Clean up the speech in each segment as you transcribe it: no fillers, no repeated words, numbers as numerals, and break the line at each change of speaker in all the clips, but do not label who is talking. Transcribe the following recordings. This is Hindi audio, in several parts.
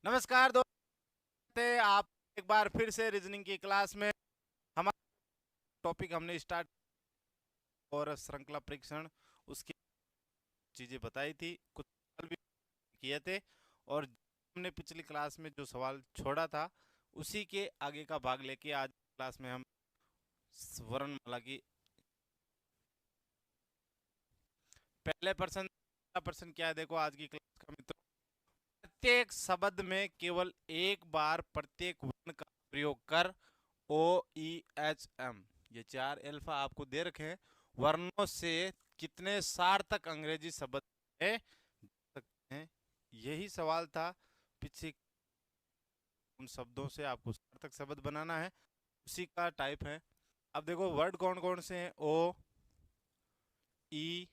नमस्कार दोस्त, आप एक बार फिर से रीजनिंग की क्लास में। हमारा टॉपिक हमने स्टार्ट और श्रृंखला परीक्षण उसकी चीजें बताई थी, कुछ सवाल भी किए थे। और हमने पिछली क्लास में जो सवाल छोड़ा था उसी के आगे का भाग लेके आज क्लास में हम वर्णमाला की पहले पर्सन क्या है, देखो आज की क्लास का मित्रों। प्रत्येक शब्द में केवल एक बार प्रत्येक वर्ण का प्रयोग कर ओ ई एच एम, ये चार अल्फा आपको दे रखे हैं, वर्णों से कितने सार्थक अंग्रेजी शब्द है सकते हैं। यही सवाल था पीछे। उन शब्दों से आपको सार्थक शब्द बनाना है, उसी का टाइप है। अब देखो वर्ड कौन कौन से हैं, ओ ई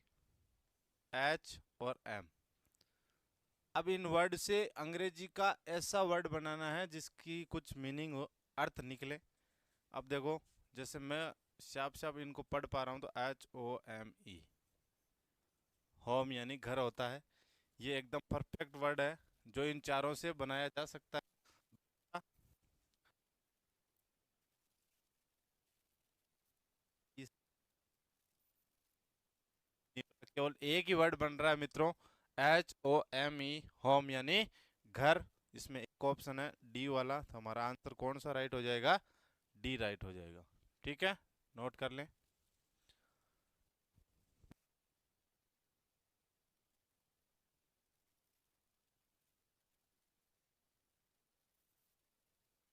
एच और एम। अब इन वर्ड से अंग्रेजी का ऐसा वर्ड बनाना है जिसकी कुछ मीनिंग हो, अर्थ निकले। अब देखो, जैसे मैं साफ साफ इनको पढ़ पा रहा हूँ तो HOME, होम यानी घर होता है। ये एकदम परफेक्ट वर्ड है जो इन चारों से बनाया जा सकता है। इस केवल एक ही वर्ड बन रहा है मित्रों, HOME, होम यानी घर। इसमें एक ऑप्शन है डी वाला, तो हमारा आंसर कौन सा राइट हो जाएगा? डी राइट हो जाएगा। ठीक है, नोट कर लें।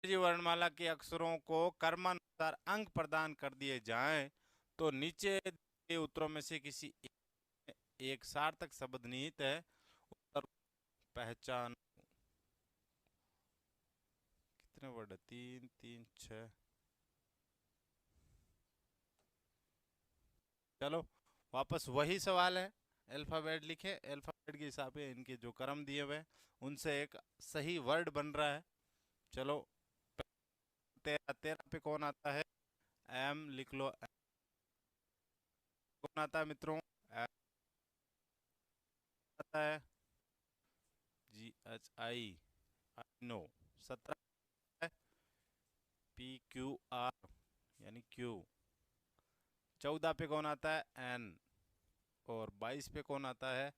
अंग्रेजी वर्णमाला के अक्षरों को क्रमानुसार अंक प्रदान कर दिए जाएं तो नीचे के उत्तरों में से किसी एक सार्थक शब्द निहित है, उत्तर पहचान। कितने वर्ड है? तीन तीन छः। चलो वापस वही सवाल है। अल्फाबेट लिखे, अल्फाबेट के हिसाब से इनके जो क्रम दिए हुए हैं उनसे एक सही वर्ड बन रहा है। चलो, तेरह तेरह पे कौन आता है? एम लिख लो। कौन आता है मित्रों? एम आता है। GHI, I know. 17 है। PQR यानी क्यू। 14 पे कौन आता है? एन। और 22 पे कौन आता है?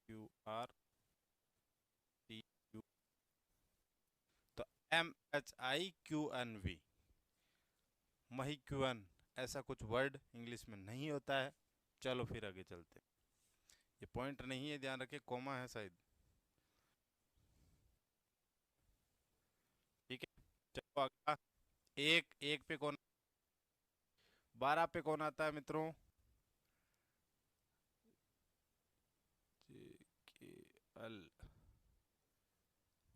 QRTQ। तो MHIQNV, मही क्यूएन, ऐसा कुछ वर्ड इंग्लिश में नहीं होता है। चलो फिर आगे चलते हैं। ये पॉइंट नहीं है, ध्यान रखे, कॉमा है शायद। ठीक है, चलो अगला। एक एक पे कौन? 12 पे कौन आता है मित्रों? JKL।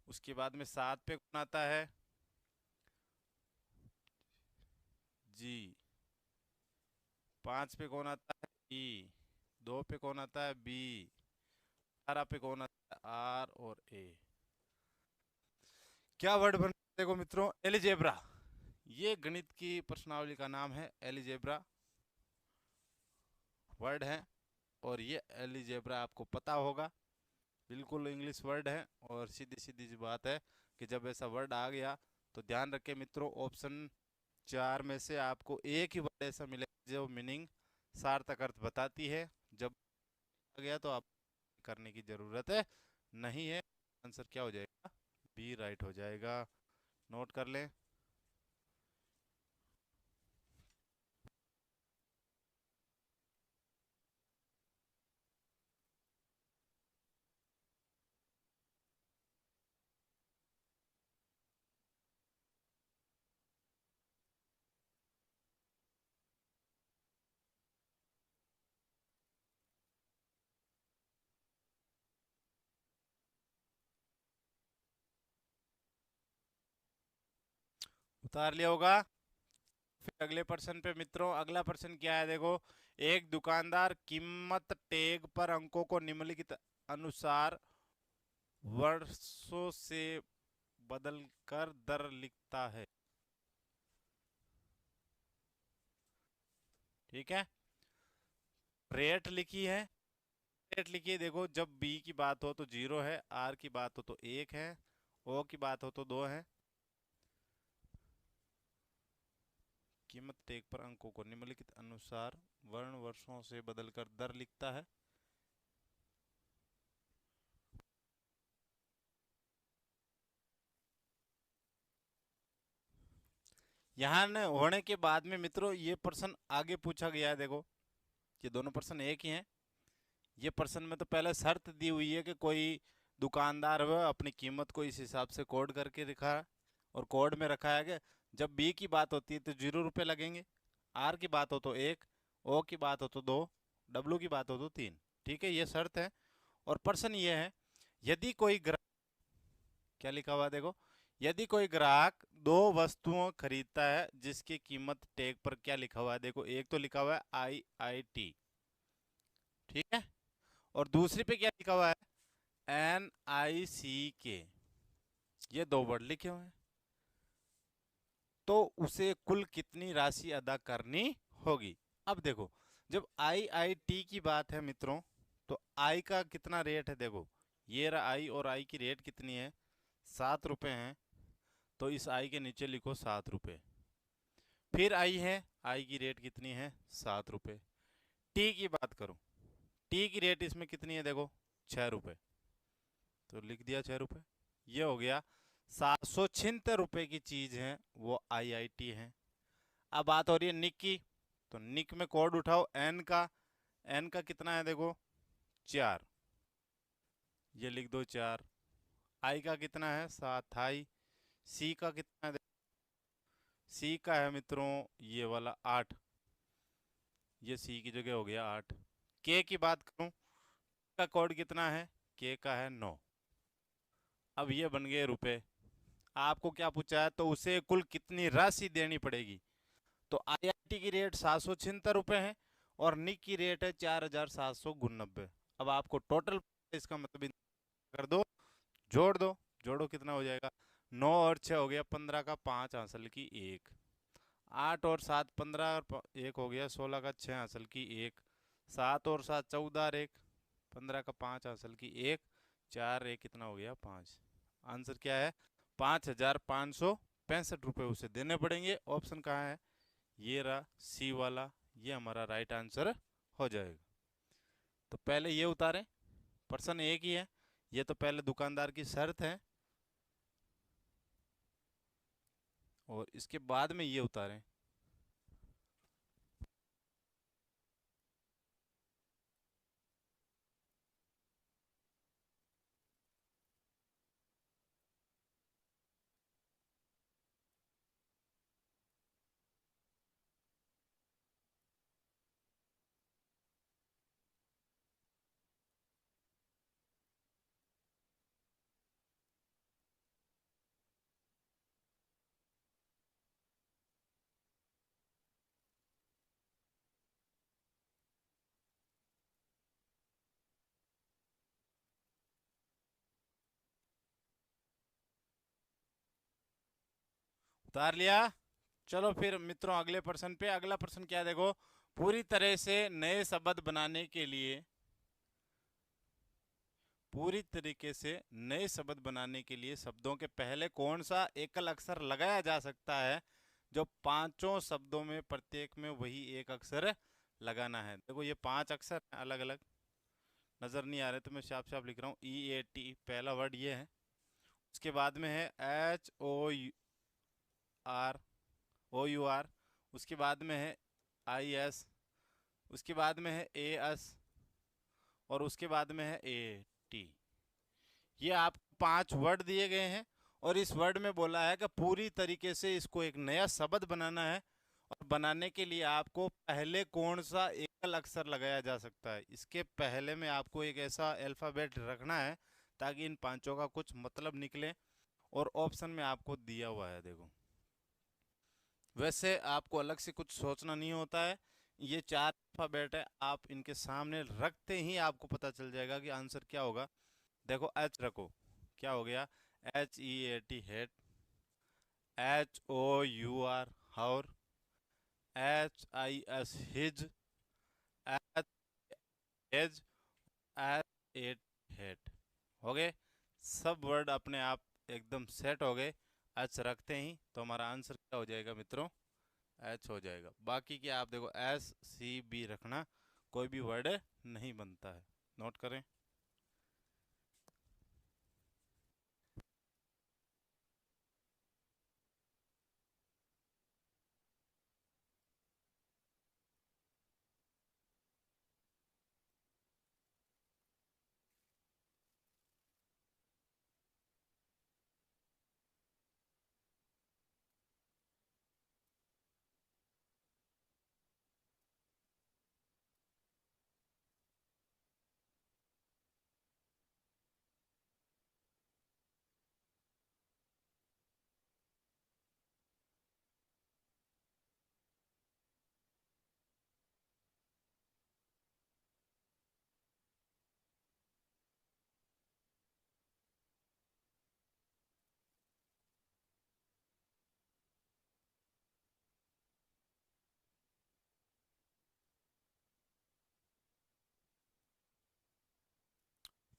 उसके बाद में 7 पे कौन आता है? जी। 5 पे कौन आता है? ई। 2 पे कौन आता है? बी। 18 पे कौन आता है? आर और ए। क्या वर्ड बन, देखो मित्रों, एलिजेब्रा। ये गणित की प्रश्नावली का नाम है, एलिजेब्रा वर्ड है। और ये एलिजेब्रा आपको पता होगा, बिल्कुल इंग्लिश वर्ड है। और सीधी सीधी सी बात है कि जब ऐसा वर्ड आ गया तो ध्यान रखें मित्रों, ऑप्शन चार में से आपको एक ही वर्ड ऐसा मिलेगा जो मीनिंग सार्थक अर्थ बताती है। जब आ गया तो आप करने की जरूरत है नहीं है। आंसर क्या हो जाएगा? बी राइट हो जाएगा। नोट कर लें। उतार लिया होगा। फिर अगले प्रश्न पे मित्रों, अगला प्रश्न क्या है देखो। एक दुकानदार कीमत टैग पर अंकों को निम्नलिखित अनुसार वर्षों से बदलकर दर लिखता है। ठीक है, रेट लिखी है, रेट लिखिए। देखो जब बी की बात हो तो 0 है, आर की बात हो तो 1 है, ओ की बात हो तो 2 है। कीमत टेक पर अंकों को निम्नलिखित अनुसार वर्ण वर्षों से बदलकर दर लिखता है। यहाँ न होने के बाद में मित्रों ये प्रश्न आगे पूछा गया है। देखो ये दोनों प्रश्न एक ही हैं। ये प्रश्न में तो पहले शर्त दी हुई है कि कोई दुकानदार वह अपनी कीमत को इस हिसाब से कोड करके रखा है, और कोड में रखा है कि जब बी की बात होती है तो 0 रुपये लगेंगे, आर की बात हो तो 1, ओ की बात हो तो 2, डब्ल्यू की बात हो तो 3। ठीक है, ये शर्त है। और प्रश्न ये है, यदि कोई ग्राहक, क्या लिखा हुआ है देखो, यदि कोई ग्राहक दो वस्तुओं खरीदता है जिसकी कीमत टैग पर क्या लिखा हुआ है, देखो एक तो लिखा हुआ है IIT, ठीक है, और दूसरी पे क्या लिखा हुआ है NICK, ये दो वर्ड लिखे हुए हैं। तो उसे कुल कितनी राशि अदा करनी होगी। अब देखो जब IIT की बात है मित्रों, तो आई का कितना रेट है, देखो ये रहा आई, और आई की रेट कितनी है, 7 रुपये है। तो इस आई के नीचे लिखो 7 रुपये। फिर आई है, आई की रेट कितनी है, 7 रुपये। टी की बात करूं, टी की रेट इसमें कितनी है, देखो 6 रुपये, तो लिख दिया 6 रुपये। ये हो गया 776 रुपये की चीज है वो IIT है। अब बात हो रही है निक की, तो निक में कोड उठाओ एन का, एन का कितना है देखो 4, ये लिख दो 4। आई का कितना है 7, आई। सी का कितना है, सी का है मित्रों ये वाला 8, ये सी की जगह हो गया 8। के की बात करूं, का कोड कितना है, के का है 9। अब ये बन गए रुपए। आपको क्या पूछा है, तो उसे कुल कितनी राशि देनी पड़ेगी। तो IIT की रेट 776 रुपये है, और निक की रेट है 4790। अब आपको टोटल इसका मतलब कर दो, जोड़ दो, जोड़ो कितना हो जाएगा, 9 और 6 हो गया 15 का 5 हासिल की 1, 8 और 7 15 और 1 हो गया 16 का 6 हासिल की 1, 7 और 7 14 और 1 15 का 5 हासिल की 1, 4 1 कितना हो गया 5। आंसर क्या है, 5565 रुपये उसे देने पड़ेंगे। ऑप्शन कहाँ है, ये रहा सी वाला, ये हमारा राइट आंसर हो जाएगा। तो पहले ये उतारें, प्रश्न एक ही है, ये तो पहले दुकानदार की शर्त है, और इसके बाद में ये उतारें। उतार लिया। चलो फिर मित्रों अगले प्रश्न पे। अगला प्रश्न क्या है देखो, पूरी तरह से नए शब्द बनाने के लिए, पूरी तरीके से नए शब्द बनाने के लिए शब्दों के पहले कौन सा एकल अक्षर लगाया जा सकता है, जो पांचों शब्दों में प्रत्येक में वही एक अक्षर लगाना है। देखो ये 5 अक्षर अलग अलग नजर नहीं आ रहे, तो मैं साफ साफ लिख रहा हूँ EAT, पहला वर्ड ये है। उसके बाद में है HOUR, उसके बाद में है IS, उसके बाद में है AS, और उसके बाद में है AT। ये आप 5 वर्ड दिए गए हैं, और इस वर्ड में बोला है कि पूरी तरीके से इसको एक नया शब्द बनाना है, और बनाने के लिए आपको पहले कौन सा एकल अक्षर लगाया जा सकता है, इसके पहले में आपको एक ऐसा अल्फाबेट रखना है ताकि इन पांचों का कुछ मतलब निकले। और ऑप्शन में आपको दिया हुआ है देखो, वैसे आपको अलग से कुछ सोचना नहीं होता है। ये 4 अल्फाबेट है, आप इनके सामने रखते ही आपको पता चल जाएगा कि आंसर क्या होगा। देखो एच रखो, क्या हो गया, HEAT heat, HOUR hour, HIS his, H as, at hat हो गए। सब वर्ड अपने आप एकदम सेट हो गए। एच रखते ही तो हमारा आंसर क्या हो जाएगा मित्रों, एच हो जाएगा। बाकी क्या आप देखो एस सी बी रखना, कोई भी वर्ड नहीं बनता है। नोट करें।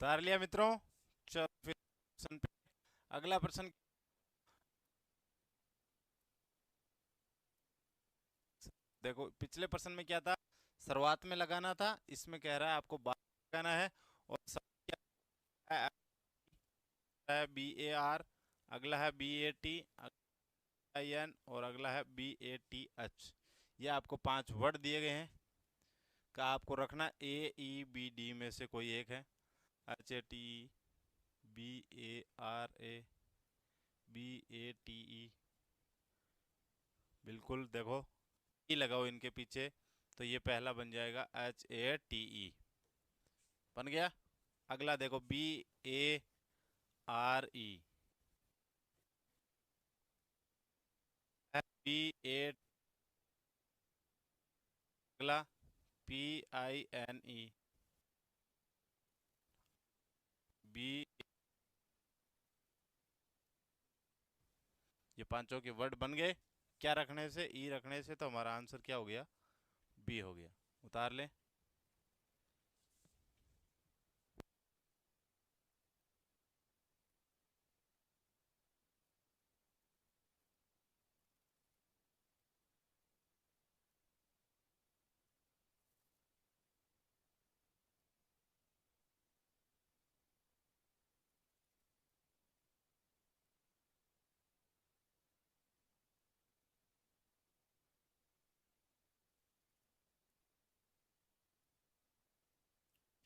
उतार लिया मित्रों। चलो फिर प्रश्न पे, अगला प्रश्न। देखो पिछले प्रश्न में क्या था, शुरुआत में लगाना था, इसमें कह रहा है आपको बाद में लगाना है। और सब क्या है, बी ए आर, अगला है B A T I N, और अगला है बी ए टी एच। ये आपको 5 वर्ड दिए गए हैं का आपको रखना ए ई बी डी में से कोई एक है। H A T, B A R A, B A T E, बिल्कुल देखो ई लगाओ इनके पीछे, तो ये पहला बन जाएगा एच ए टी ई, बन गया। अगला देखो B A R E, B A, अगला P I N E, B, ये पांचों के वर्ड बन गए। क्या रखने से, ई रखने से, तो हमारा आंसर क्या हो गया, बी हो गया। उतार ले।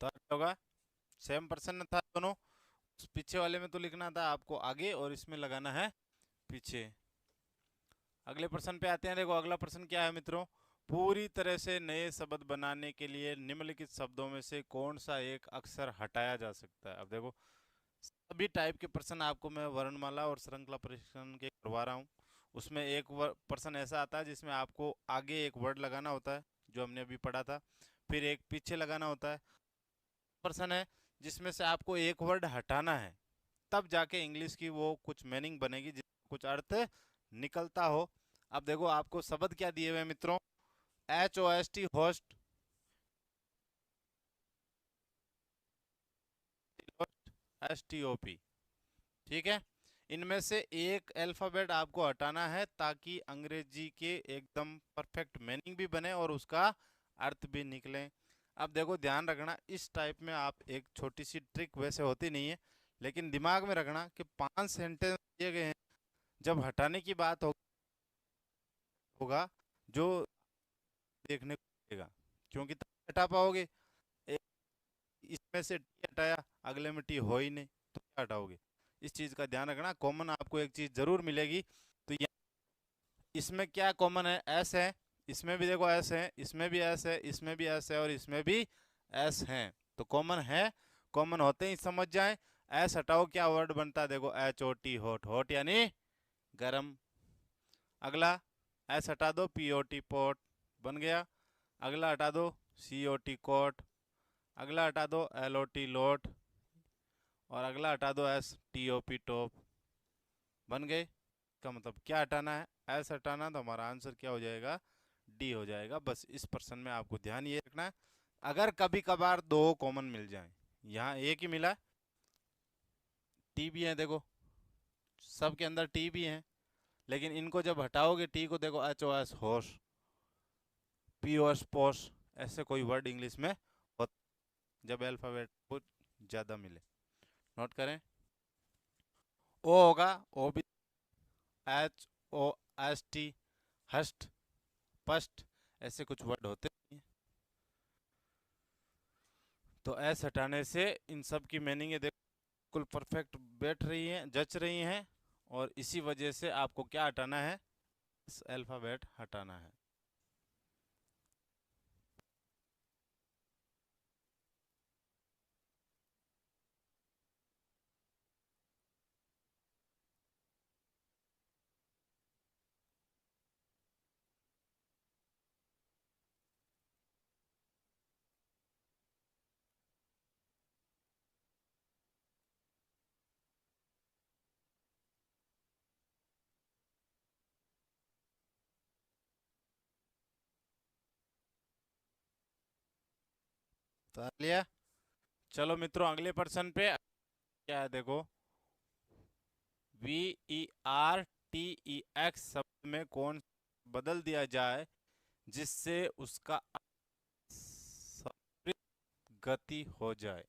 तो होगा सेम पर्सन था दोनों, उस पीछे वाले में तो लिखना था आपको आगे और इसमें लगाना है पीछे। अगले प्रश्न पे आते हैं। देखो अगला प्रश्न क्या है मित्रों, पूरी तरह से नए शब्द बनाने के लिए निम्नलिखित शब्दों में से कौन सा एक अक्षर हटाया जा सकता है। अब देखो सभी टाइप के प्रश्न आपको मैं वर्णमाला और श्रृंखला प्रशिक्षण के करवा रहा हूँ। उसमें एक प्रश्न ऐसा आता है जिसमें आपको आगे एक वर्ड लगाना होता है, जो हमने अभी पढ़ा था, फिर एक पीछे लगाना होता है। प्रश्न है जिसमें से आपको एक वर्ड हटाना है, तब जाके इंग्लिश की वो कुछ मीनिंग बनेगी, कुछ अर्थ निकलता हो। अब देखो आपको शब्द क्या दिए हुए हैं मित्रों, H O S T host, S T O P, ठीक है। इनमें से एक अल्फाबेट आपको हटाना है ताकि अंग्रेजी के एकदम परफेक्ट मीनिंग भी बने और उसका अर्थ भी निकले। अब देखो ध्यान रखना, इस टाइप में आप एक छोटी सी ट्रिक, वैसे होती नहीं है लेकिन दिमाग में रखना कि 5 सेंटेंस दिए गए हैं, जब हटाने की बात होगा जो देखने को मिलेगा, क्योंकि तब हटा पाओगे। एक इसमें से टी हटाया, अगले में टी हो ही नहीं, तो क्या हटाओगे। इस चीज का ध्यान रखना। कॉमन आपको एक चीज जरूर मिलेगी, तो इसमें क्या कॉमन है, एस है, इसमें भी देखो एस है, इसमें भी एस है, इसमें भी एस है, और इसमें भी एस है, तो कॉमन है। कॉमन होते ही समझ जाए। एस हटाओ क्या वर्ड बनता है, देखो H O T, hot, hot यानी गरम। अगला एस हटा दो, पी ओ टी पोट, बन गया। अगला हटा दो, सी ओ टी कोट, अगला हटा दो एल ओ टी लोट, और अगला हटा दो S T O P top, बन गए। का मतलब क्या हटाना है, एस हटाना, तो हमारा आंसर क्या हो जाएगा, डी हो जाएगा। बस इस प्रश्न में आपको ध्यान ये रखना है, अगर कभी कभार दो कॉमन मिल जाए, यहाँ एक ही मिला, टी भी है, देखो सब के अंदर टी भी है, लेकिन इनको जब हटाओगे टी को, देखो एच ओ एस होश, पी ओ एस पोस, ऐसे कोई वर्ड इंग्लिश में होता जब अल्फाबेट को ज़्यादा मिले। नोट करें, ओ होगा, ओ भी, H O S T, हस्ट, past, ऐसे कुछ वर्ड होते हैं। तो एस हटाने से इन सब की मीनिंग देखो बिल्कुल परफेक्ट बैठ रही है, जच रही हैं, और इसी वजह से आपको क्या हटाना है, अल्फाबेट हटाना है। तो आ लिया। चलो मित्रों, अगले पर्सन पे क्या है, देखो V E R T E x शब्द में कौन बदल दिया जाए जिससे उसका समृद्ध गति हो जाए।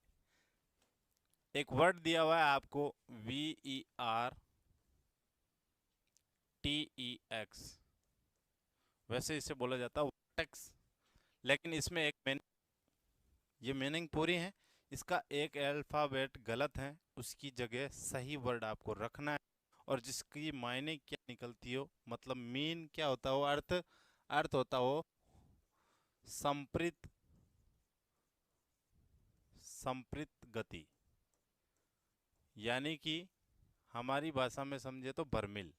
एक वर्ड दिया हुआ है आपको, V E R T E x, वैसे इसे बोला जाता है वर्टेक्स, लेकिन इसमें एक ये मीनिंग पूरी है, इसका एक अल्फाबेट गलत है, उसकी जगह सही वर्ड आपको रखना है, और जिसकी मायने क्या निकलती हो, मतलब मीन क्या होता हो, अर्थ, अर्थ होता हो संप्रित, संप्रित गति, यानी कि हमारी भाषा में समझे तो बर्मिल,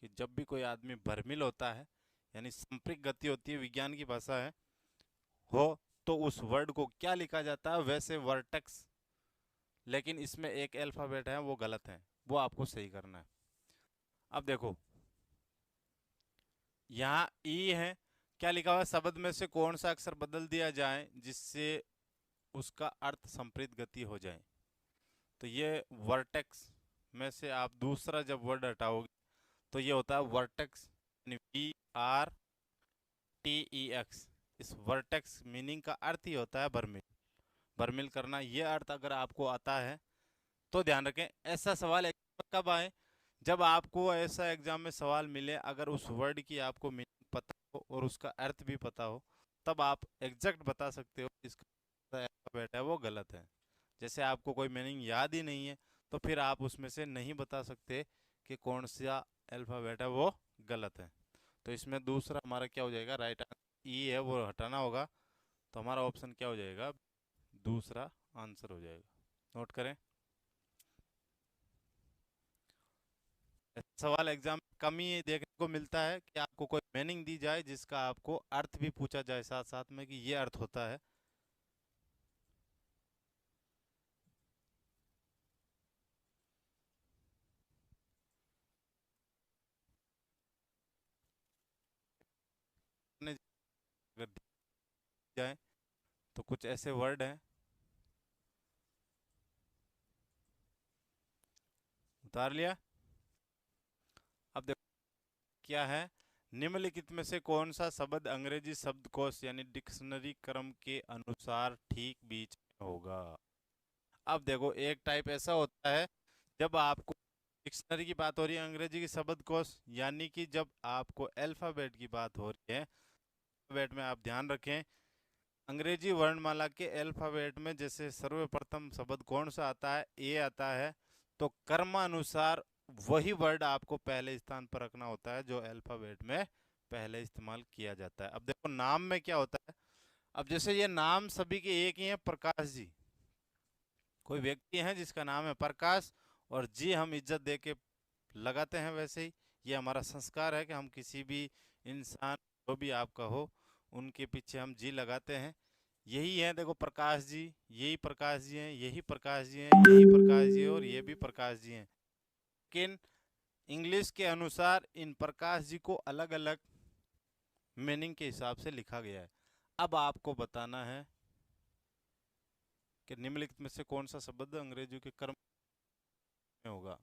कि जब भी कोई आदमी बर्मिल होता है, यानी संप्रित गति होती है, विज्ञान की भाषा है, हो, तो उस वर्ड को क्या लिखा जाता है, वैसे वर्टेक्स, लेकिन इसमें एक अल्फाबेट है वो गलत है, वो आपको सही करना है। अब देखो यहाँ ई है, क्या लिखा हुआ है, शब्द में से कौन सा अक्षर बदल दिया जाए जिससे उसका अर्थ संप्रेत गति हो जाए। तो ये वर्टेक्स में से आप दूसरा जब वर्ड हटाओगे तो ये होता है वर्टेक्स, यानी V R T E X. इस वर्टेक्स मीनिंग का अर्थ ही होता है बर्मिल, बर्मिल करना, ये अर्थ अगर आपको आता है तो ध्यान रखें। ऐसा सवाल कब आए, जब आपको ऐसा एग्जाम में सवाल मिले, अगर उस वर्ड की आपको मीनिंग पता हो और उसका अर्थ भी पता हो, तब आप एग्जैक्ट बता सकते हो इसका अल्फाबेट है वो गलत है। जैसे आपको कोई मीनिंग याद ही नहीं है, तो फिर आप उसमें से नहीं बता सकते कि कौन सा अल्फाबेट है वो गलत है। तो इसमें दूसरा हमारा क्या हो जाएगा, राइट आंसर ई है वो हटाना होगा, तो हमारा ऑप्शन क्या हो जाएगा, दूसरा आंसर हो जाएगा। नोट करें, सवाल एग्जाम में कम ही देखने को मिलता है कि आपको कोई मीनिंग दी जाए जिसका आपको अर्थ भी पूछा जाए साथ साथ में कि ये अर्थ होता है। अगर दी जाए तो कुछ ऐसे वर्ड हैं, उतार लिया। अब देखो क्या है, निम्नलिखित में से कौन सा शब्द अंग्रेजी शब्दकोश यानी डिक्शनरी क्रम के अनुसार ठीक बीच में होगा। अब देखो एक टाइप ऐसा होता है, जब आपको डिक्शनरी की बात हो रही है, अंग्रेजी की शब्दकोश, यानी कि जब आपको अल्फाबेट की बात हो रही है, अल्फाबेट में आप ध्यान रखें, अंग्रेजी वर्णमाला के अल्फाबेट में जैसे सर्वप्रथम शब्द कौन सा आता है, ए आता है, तो क्रमानुसार वही वर्ड आपको पहले स्थान पर रखना होता है जो अल्फाबेट में पहले इस्तेमाल किया जाता है। अब देखो नाम में क्या होता है, अब जैसे ये नाम सभी के एक ही हैं, प्रकाश जी, कोई व्यक्ति है जिसका नाम है प्रकाश, और जी हम इज्जत दे के लगाते हैं, वैसे ही ये हमारा संस्कार है कि हम किसी भी इंसान, जो भी आपका हो, उनके पीछे हम जी लगाते हैं। यही है, देखो प्रकाश जी, यही प्रकाश जी हैं, यही प्रकाश जी हैं, यही प्रकाश जी हैं, और ये भी प्रकाश जी हैं। लेकिन इंग्लिश के अनुसार इन प्रकाश जी को अलग अलग मीनिंग के हिसाब से लिखा गया है। अब आपको बताना है कि निम्नलिखित में से कौन सा शब्द अंग्रेजी के कर्म में होगा।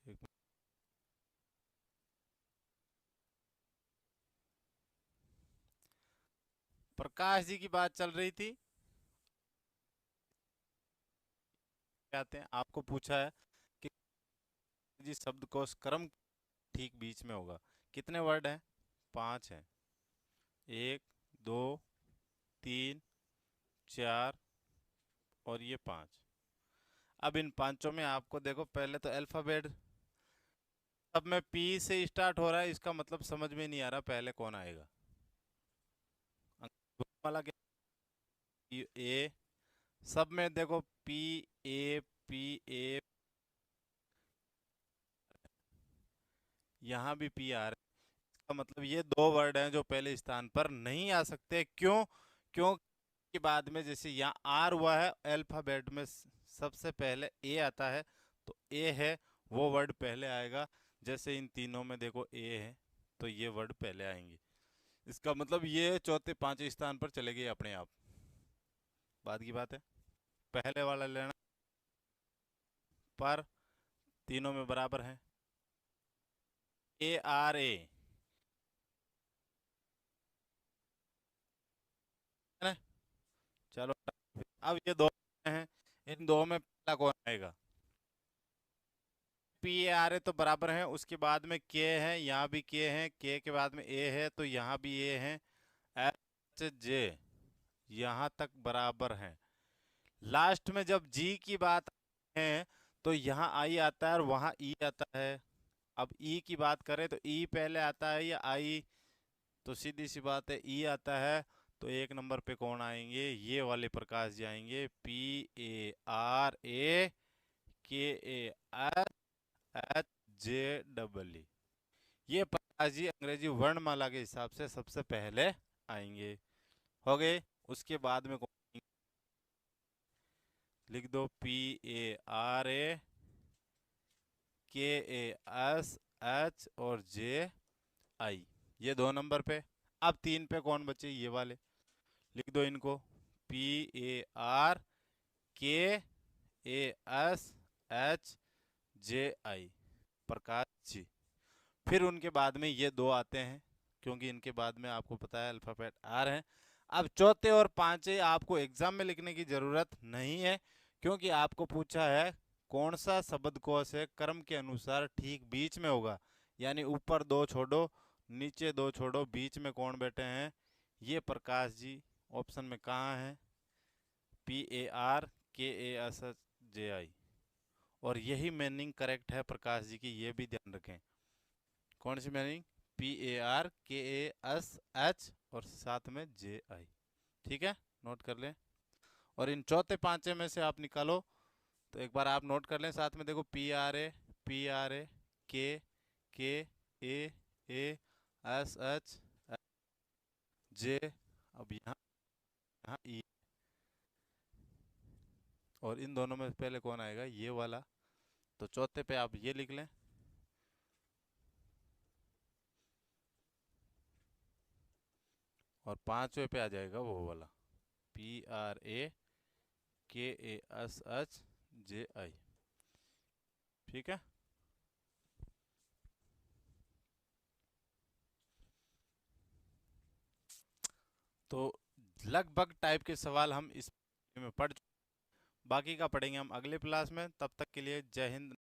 एक प्रकाश जी की बात चल रही थी, आते हैं आपको पूछा है कि जी शब्दकोश क्रम ठीक बीच में होगा। कितने वर्ड हैं? 5 हैं। 1 2 3 4 और ये 5। अब इन पांचों में आपको देखो, पहले तो अल्फाबेट सब में पी से स्टार्ट हो रहा है, इसका मतलब समझ में नहीं आ रहा पहले कौन आएगा। वाला क्या? ए। सब में देखो पी ए पी ए, यहाँ भी पी आ रहा है। इसका मतलब ये दो वर्ड हैं जो पहले स्थान पर नहीं आ सकते। क्यों? क्यों के बाद में जैसे यहाँ आर हुआ है, अल्फाबेट में सबसे पहले ए आता है, तो ए है वो वर्ड पहले आएगा। जैसे इन तीनों में देखो ए है, तो ये वर्ड पहले आएंगे। इसका मतलब ये चौथे पांचवें स्थान पर चले गए अपने आप। बात की बात है, पहले वाला लेना पर तीनों में बराबर है। ए आर ए है ना? चलो, अब ये दो हैं, इन दो में पहला कौन आएगा? पी ए आर ए तो बराबर है, उसके बाद में के है, यहाँ भी के है, के के बाद में ए है, तो यहाँ भी ए है। एच जे यहाँ तक बराबर है। लास्ट में जब जी की बात है तो यहाँ आई आता है और वहाँ ई आता है। अब ई की बात करें तो ई पहले आता है या आई? तो सीधी सी बात है ई आता है। तो एक नंबर पे कौन आएंगे? ये वाले प्रकाश जी आएंगे। पी ए आर ए के A S H J double E. ये प्रकाश जी अंग्रेजी वर्णमाला के हिसाब से सबसे पहले आएंगे। हो गए। उसके बाद में कौन आएंगे? लिख दो पी ए आर ए के ए एस एच और जे आई, ये 2 नंबर पे। अब 3 पे कौन बचे? ये वाले लिख दो इनको। पी ए आर के ए एस एच जे आई, प्रकाश जी। फिर उनके बाद में ये दो आते हैं, क्योंकि इनके बाद में आपको पता है अल्फाबेट आर है। अब चौथे और पांचवे आपको एग्जाम में लिखने की जरूरत नहीं है, क्योंकि आपको पूछा है कौन सा शब्दकोश है क्रम के अनुसार ठीक बीच में होगा। यानी ऊपर दो छोड़ो, नीचे दो छोड़ो, बीच में कौन बैठे हैं? ये प्रकाश जी ऑप्शन में कहाँ है? पी ए आर के ए एस एच जे आई। और यही मीनिंग करेक्ट है प्रकाश जी की, ये भी ध्यान रखें। कौन सी मीनिंग? पी ए आर के ए एस एच और साथ में जे आई। ठीक है, नोट कर लें। और इन चौथे पांचवे में से आप निकालो, तो एक बार आप नोट कर लें साथ में। देखो पी आर ए के ए ए एस एच जे, अब यहाँ यहाँ ई, और इन दोनों में पहले कौन आएगा? ये वाला। तो चौथे पे आप ये लिख लें, और पांचवे पे आ जाएगा वो वाला पी आर ए के ए एस एच जे आई। ठीक है। तो लगभग टाइप के सवाल हम इस में पढ़ चुके, बाकी का पढ़ेंगे हम अगले क्लास में। तब तक के लिए जय हिंद।